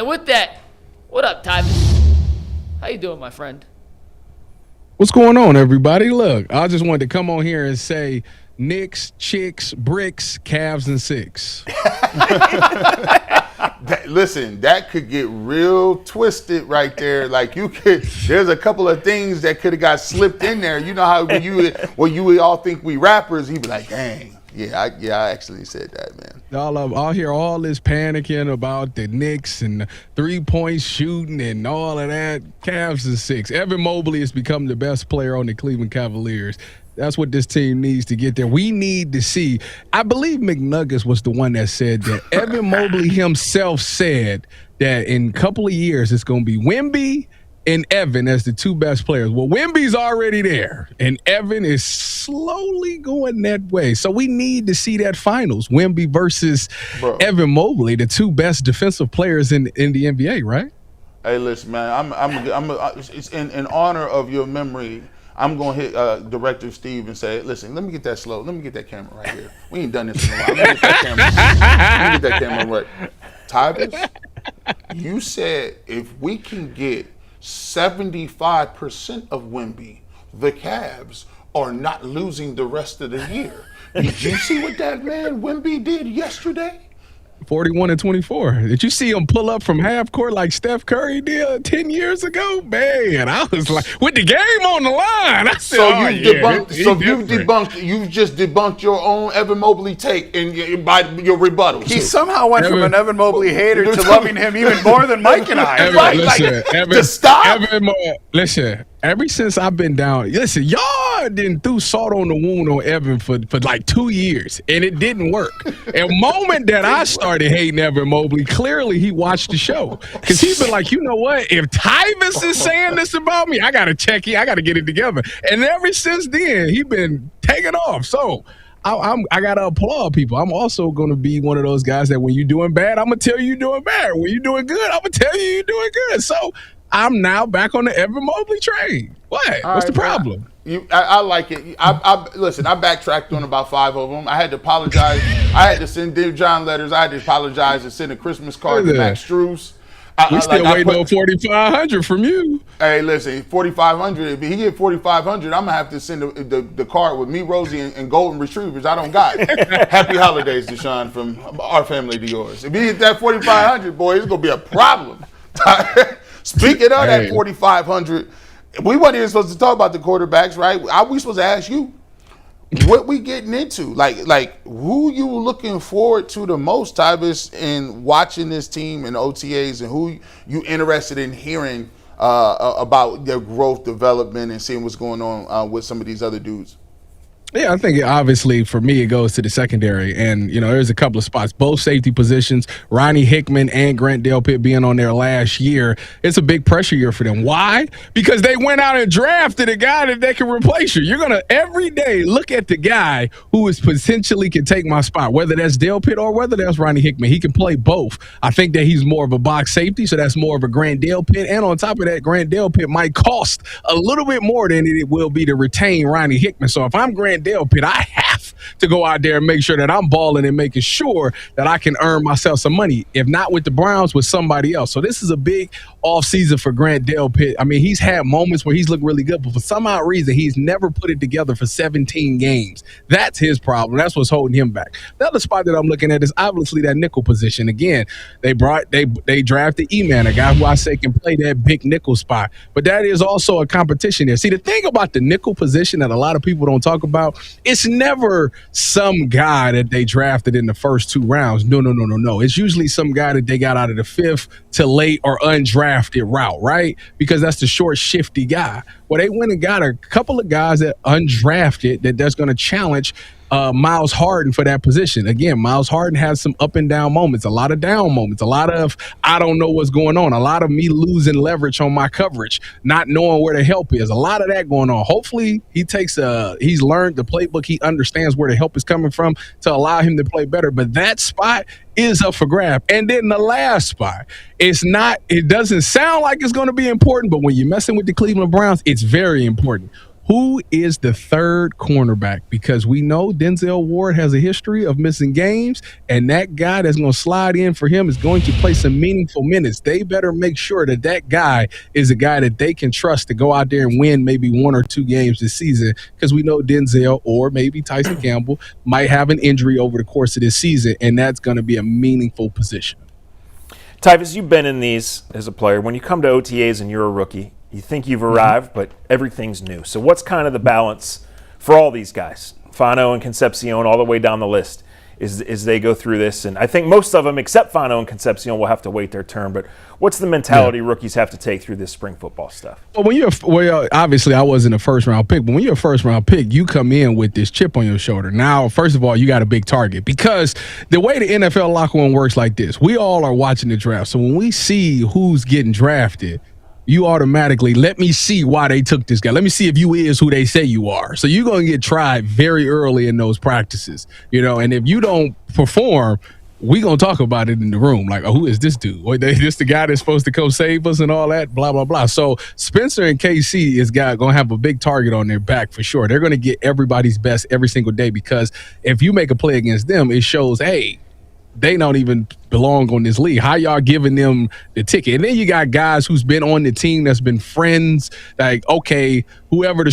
And with that, what up, Tyvus? How you doing, my friend? What's going on, everybody? Look, I just wanted to come on here and say Knicks, chicks, bricks, Cavs, and 6. Listen, that could get real twisted right there. Like there's a couple of things that could have got slipped in there. You know how when you all think we rappers, he'd be like, dang. I actually said that, man. I'll hear all this panicking about the Knicks and the 3-point shooting and all of that. Cavs and 6. Evan Mobley has become the best player on the Cleveland Cavaliers. That's what this team needs to get there. We need to see. I believe McNuggets was the one that said that. Evan Mobley himself said that in a couple of years it's going to be Wemby and Evan as the 2 best players. Well, Wemby's already there, and Evan is slowly going that way. So we need to see that finals, Wemby versus Evan Mobley, the 2 best defensive players in the NBA, right? Hey, listen, man, it's in honor of your memory. I'm going to hit Director Steve and say, listen, let me get that slow. Let me get that camera right here. We ain't done this in a while. Let me get that camera right. Tyvus, you said if we can get 75% of Wemby, the Cavs are not losing the rest of the year. Did you see what that man Wemby did yesterday? 41 and 24. Did you see him pull up from half court like Steph Curry did 10 years ago? Man, I was like, with the game on the line. I said, you've just debunked your own Evan Mobley take by your rebuttal. He somehow went from an Evan Mobley hater to loving him even more than Mike and I. Listen, ever since I've been down, listen, y'all didn't threw salt on the wound on Evan for like 2 years, and it didn't work. And the moment that I started hating Evan Mobley, clearly he watched the show. Because he's been like, you know what? If Tyvus is saying this about me, I got to check it. I got to get it together. And ever since then, he's been taking off. So I got to applaud people. I'm also going to be one of those guys that when you're doing bad, I'm going to tell you you're doing bad. When you're doing good, I'm going to tell you you're doing good. So I'm now back on the Evan Mobley train. What? What's the problem? I like it. Listen, I backtracked on about 5 of them. I had to apologize. I had to send Dear John letters. I had to apologize and send a Christmas card to Max Strus. We still waiting on 4,500 from you. Hey, listen, 4,500. If he get 4,500, I'm gonna have to send the card with me, Rosie, and golden retrievers. I don't got. Happy holidays, Deshaun, from our family to yours. If he hit that 4,500, boy, it's gonna be a problem. Speaking of that 4,500, we weren't even supposed to talk about the quarterbacks, right? We supposed to ask you what we getting into, like who you looking forward to the most, Tyvus, in watching this team in OTAs, and who you interested in hearing about their growth, development, and seeing what's going on with some of these other dudes. Yeah, I think obviously for me it goes to the secondary, and there's a couple of spots, both safety positions. Ronnie Hickman and Grant Delpit being on there last year, it's a big pressure year for them. Why? Because they went out and drafted a guy that they can replace you. You're gonna every day look at the guy who is potentially can take my spot, whether that's Delpit or whether that's Ronnie Hickman. He can play both. I think that he's more of a box safety, so that's more of a Grant Delpit, and on top of that, Grant Delpit might cost a little bit more than it will be to retain Ronnie Hickman. So if I'm Grant Delpit, I have to go out there and make sure that I'm balling and making sure that I can earn myself some money. If not with the Browns, with somebody else. So this is a big offseason for Grant Delpit. I mean, he's had moments where he's looked really good, but for some odd reason, he's never put it together for 17 games. That's his problem. That's what's holding him back. The other spot that I'm looking at is obviously that nickel position. Again, they drafted E-Man, a guy who I say can play that big nickel spot. But that is also a competition there. See, the thing about the nickel position that a lot of people don't talk about, it's never some guy that they drafted in the first 2 rounds. No. It's usually some guy that they got out of the 5th to late or undrafted route, right? Because that's the short, shifty guy. Well, they went and got a couple of guys that undrafted that's going to challenge Myles Harden for that position. Again, Myles Harden has some up and down moments, a lot of down moments, a lot of I don't know what's going on, a lot of me losing leverage on my coverage, not knowing where the help is, a lot of that going on. Hopefully he's learned the playbook, he understands where the help is coming from to allow him to play better. But that spot is up for grab. And then the last spot, it doesn't sound like it's going to be important, but when you're messing with the Cleveland Browns, it's very important. Who is the third cornerback? Because we know Denzel Ward has a history of missing games, and that guy that's going to slide in for him is going to play some meaningful minutes. They better make sure that that guy is a guy that they can trust to go out there and win maybe 1 or 2 games this season, because we know Denzel or maybe Tyson Campbell might have an injury over the course of this season, and that's going to be a meaningful position. Tyvus, you've been in these as a player. When you come to OTAs and you're a rookie, you think you've arrived, but everything's new. So what's kind of the balance for all these guys, Fano and Concepcion, all the way down the list, as they go through this? And I think most of them, except Fano and Concepcion, will have to wait their turn. But what's the mentality rookies have to take through this spring football stuff? Well, obviously I wasn't a first-round pick, but when you're a first-round pick, you come in with this chip on your shoulder. Now, first of all, you got a big target, because the way the NFL locker room works like this, we all are watching the draft. So when we see who's getting drafted, you automatically, let me see why they took this guy. Let me see if you is who they say you are. So you're going to get tried very early in those practices, and if you don't perform, we going to talk about it in the room. Like, oh, who is this dude? Or this the guy that's supposed to come save us and all that, blah, blah, blah. So Spencer and KC is going to have a big target on their back for sure. They're going to get everybody's best every single day, because if you make a play against them, it shows, hey, they don't even belong on this league. How y'all giving them the ticket? And then you got guys who's been on the team that's been friends. Like, okay, whoever the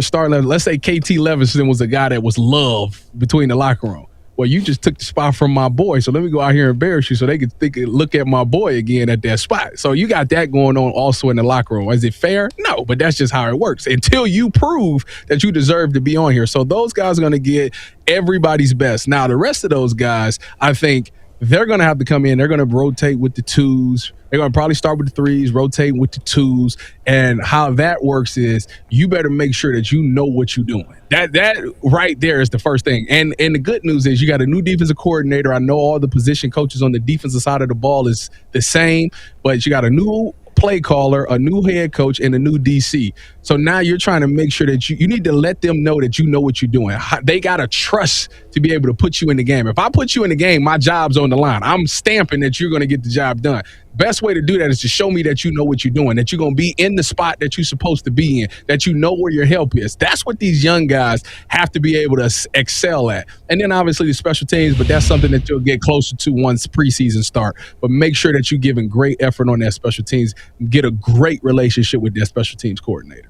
starting level, let's say KT Levinson was a guy that was loved between the locker room. Well, you just took the spot from my boy, so let me go out here and embarrass you so they could look at my boy again at that spot. So you got that going on also in the locker room. Is it fair? No, but that's just how it works until you prove that you deserve to be on here. So those guys are going to get everybody's best. Now, the rest of those guys, I think they're going to have to come in. They're going to rotate with the 2s. They're going to probably start with the 3s, rotate with the 2s. And how that works is you better make sure that you know what you're doing. That right there is the first thing. And the good news is you got a new defensive coordinator. I know all the position coaches on the defensive side of the ball is the same, but you got a new play caller, a new head coach, and a new DC. So now you're trying to make sure that you need to let them know that you know what you're doing. They got to trust to be able to put you in the game. If I put you in the game, my job's on the line. I'm stamping that you're going to get the job done. Best way to do that is to show me that you know what you're doing, that you're going to be in the spot that you're supposed to be in, that you know where your help is. That's what these young guys have to be able to excel at. And then obviously the special teams, but that's something that you'll get closer to once preseason start. But make sure that you're giving great effort on that special teams. Get a great relationship with that special teams coordinator.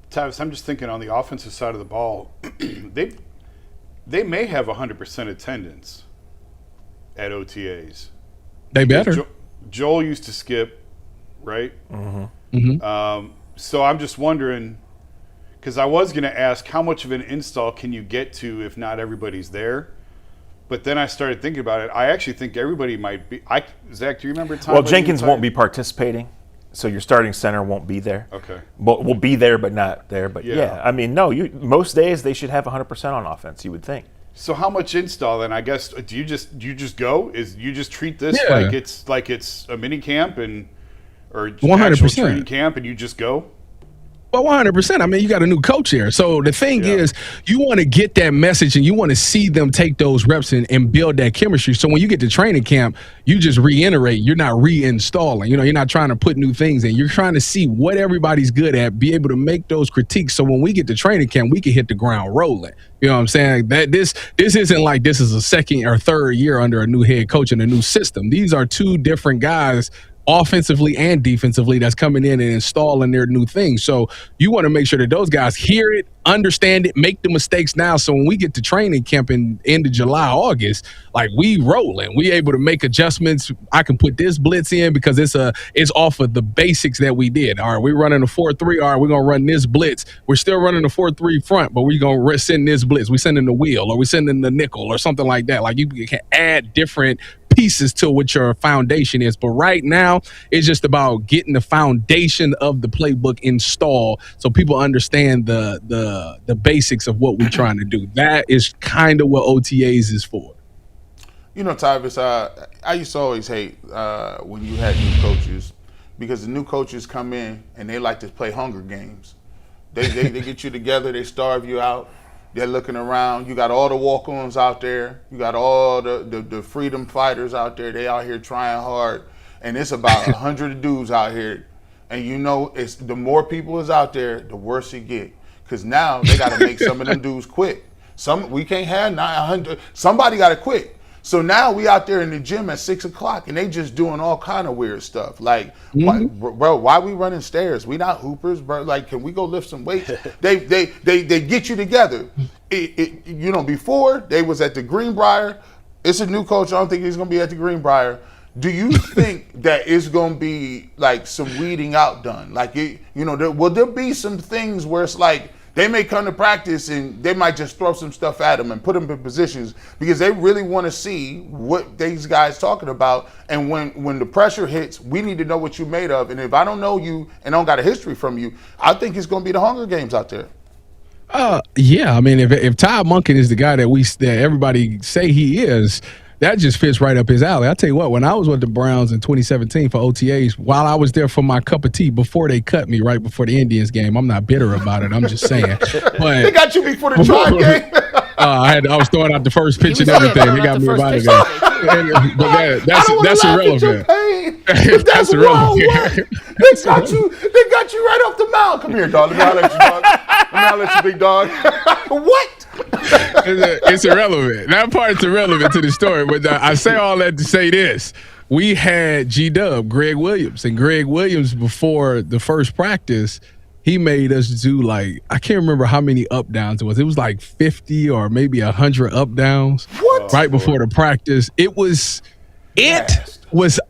Tyvus, I'm just thinking on the offensive side of the ball, they may have 100% attendance at OTAs. They better. Joel used to skip, right? Mm-hmm. Mm-hmm. So I'm just wondering, because I was going to ask how much of an install can you get to if not everybody's there? But then I started thinking about it. I actually think everybody might be. Zach, do you remember time? Well, Jenkins won't be participating, so your starting center won't be there. Okay. But will be there, but not there. But yeah, I mean, no. Most days they should have 100% on offense. You would think. So how much install then? I guess do you just go? You just treat this like it's a mini camp or 100% training camp, and you just go? Well, 100%. I mean, you got a new coach here. So the thing is, you want to get that message and you want to see them take those reps and build that chemistry. So when you get to training camp, you just reiterate. You're not reinstalling. You're not trying to put new things in. You're trying to see what everybody's good at, be able to make those critiques. So when we get to training camp, we can hit the ground rolling. You know what I'm saying? That this isn't like this is a second or third year under a new head coach and a new system. These are two different guys, offensively and defensively, that's coming in and installing their new things. So you want to make sure that those guys hear it, understand it, make the mistakes now. So when we get to training camp in end of July, August, like we rolling, we able to make adjustments. I can put this blitz in because it's off of the basics that we did. All right, we're running a 4-3. All right, we're gonna run this blitz. We're still running a 4-3 front, but we're gonna send this blitz. We sending the wheel, or we sending the nickel, or something like that. Like you can add different pieces to what your foundation is. But right now, it's just about getting the foundation of the playbook installed so people understand the basics of what we're trying to do. That is kind of what OTAs is for. Tyvus, I used to always hate when you had new coaches, because the new coaches come in and they like to play Hunger Games. They get you together, they starve you out. They're looking around. You got all the walk-ons out there. You got all the freedom fighters out there. They out here trying hard. And it's about 100 dudes out here. And it's the more people is out there, the worse it get. because now they got to make some of them dudes quit. We can't have 900. Somebody got to quit. So now we out there in the gym at 6 o'clock and they just doing all kind of weird stuff. Like, why we running stairs? We not hoopers, bro. Like, can we go lift some weights? They get you together. Before they was at the Greenbrier. It's a new coach. I don't think he's going to be at the Greenbrier. Do you think that it's going to be like some weeding out done? Like, will there be some things where it's like, they may come to practice and they might just throw some stuff at them and put them in positions because they really want to see what these guys talking about. And when the pressure hits, we need to know what you're made of. And if I don't know you and don't got a history from you, I think it's going to be the Hunger Games out there. Yeah. I mean, if Todd Monken is the guy that everybody say he is, that just fits right up his alley. I'll tell you what, when I was with the Browns in 2017 for OTAs, while I was there for my cup of tea before they cut me right before the Indians game, I'm not bitter about it. I'm just saying. But they got you before the Tribe game. I was throwing out the first pitch and everything. They got me about it. But that's irrelevant. That's irrelevant. They got you right off the mound. Come here, dog. Let me holler at you, dog. Let me holler at you, big dog. What? It's irrelevant. That part's irrelevant to the story. But I say all that to say this. We had G-Dub, Greg Williams. And Greg Williams, before the first practice, he made us do I can't remember how many up downs it was. It was like 50 or maybe 100 up downs. What? Right before the practice. It was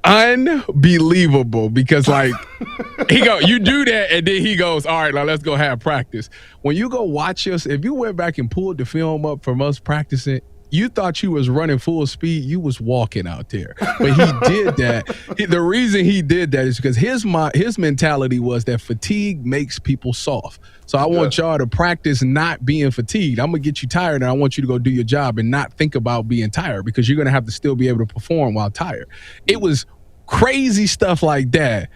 unbelievable because you do that and then he goes, all right, now let's go have practice. When you go watch us, if you went back and pulled the film up from us practicing, you thought you was running full speed. You was walking out there. But he did that. The reason he did that is because his mentality was that fatigue makes people soft. So I want y'all to practice not being fatigued. I'm going to get you tired, and I want you to go do your job and not think about being tired because you're going to have to still be able to perform while tired. It was crazy stuff like that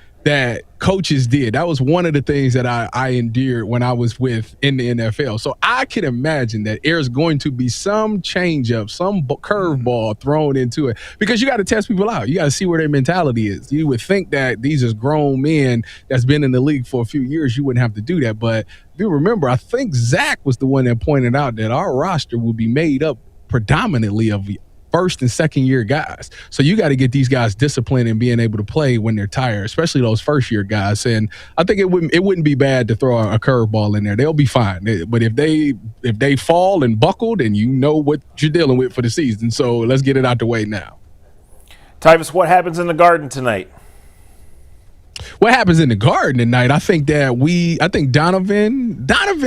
coaches did. That was one of the things that I endured when I was in the NFL. So I can imagine that there's going to be some change-up, some curveball thrown into it because you got to test people out. You got to see where their mentality is. You would think that these are grown men that's been in the league for a few years. You wouldn't have to do that. But if you remember, I think Zach was the one that pointed out that our roster will be made up predominantly of first and second year guys. So you got to get these guys disciplined and being able to play when they're tired, especially those first year guys. And I think it wouldn't be bad to throw a curveball in there. They'll be fine. But if they fall and buckle, then you know what you're dealing with for the season. So let's get it out the way now. Tyvus, what happens in the Garden tonight? What happens in the Garden tonight? I think Donovan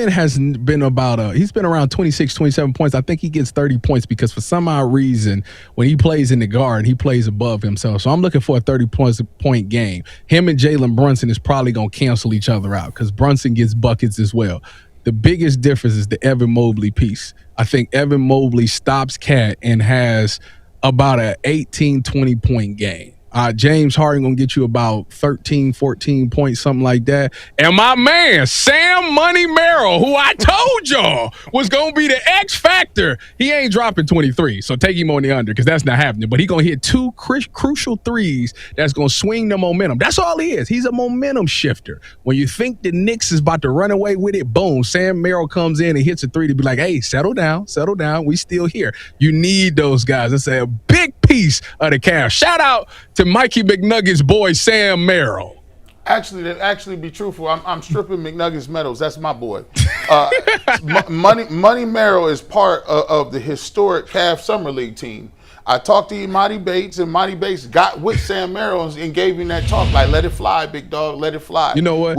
has been he's been around 26, 27 points. I think he gets 30 points because for some odd reason, when he plays in the Garden, he plays above himself. So I'm looking for a 30-point game. Him and Jalen Brunson is probably going to cancel each other out because Brunson gets buckets as well. The biggest difference is the Evan Mobley piece. I think Evan Mobley stops Cat and has about an 18, 20-point game. James Harden going to get you about 13, 14 points, something like that. And my man, Sam Money Merrill, who I told y'all was going to be the X factor, he ain't dropping 23. So take him on the under because that's not happening. But he going to hit two crucial threes that's going to swing the momentum. That's all he is. He's a momentum shifter. When you think the Knicks is about to run away with it, boom, Sam Merrill comes in and hits a three to be like, hey, settle down. We still here. You need those guys. That's a big piece of the Cavs. Shout out to Mikey McNuggets' boy, Sam Merrill. Actually, to actually be truthful, I'm stripping McNuggets medals. That's my boy. Money Merrill is part of the historic Cavs Summer League team. I talked to Imani Bates, and Imani Bates got with Sam Merrill and gave him that talk, like, let it fly, big dog, let it fly. You know what,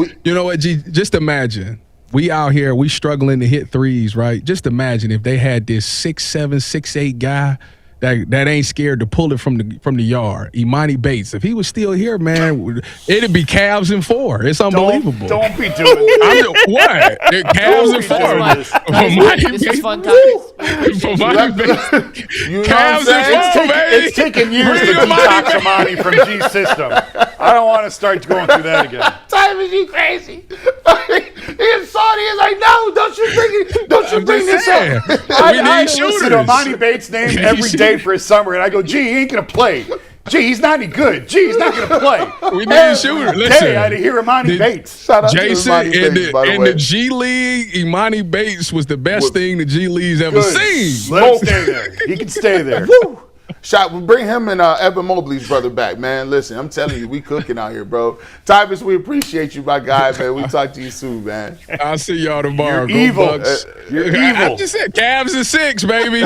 G? Just imagine. We out here, we struggling to hit threes, right? Just imagine if they had this 6'7", 6'8" guy that ain't scared to pull it from the yard. Imani Bates. If he was still here, man, it'd be Cavs in 4. It's unbelievable. Don't be doing this. What? Cavs in 4. This is fun times. Cavs in 4, baby. It's taken years to detox Imani from G's system. I don't want to start going through that again. Tyvus, you crazy. He saw it. He's like, no, don't you bring this up. We need shooters. Listen to Imani Bates' name every day for his summer, and I go, gee, he ain't going to play. Gee, he's not any good. Gee, he's not going to play. We need a shooter. Listen, Hey, I had to hear Imani Bates. Shout out Jason, to Imani Bates, by the in way. the G League, Imani Bates was the best thing the G League's ever Good. seen. Let him stay there. He can stay there. Woo! Shot, bring him and Evan Mobley's brother back, man. Listen, I'm telling you, we cooking out here, bro. Tyvus, we appreciate you, my guy, man. We talk to you soon, man. I'll see y'all tomorrow. You're evil. Bucks. You're I evil. just said Cavs and 6, baby.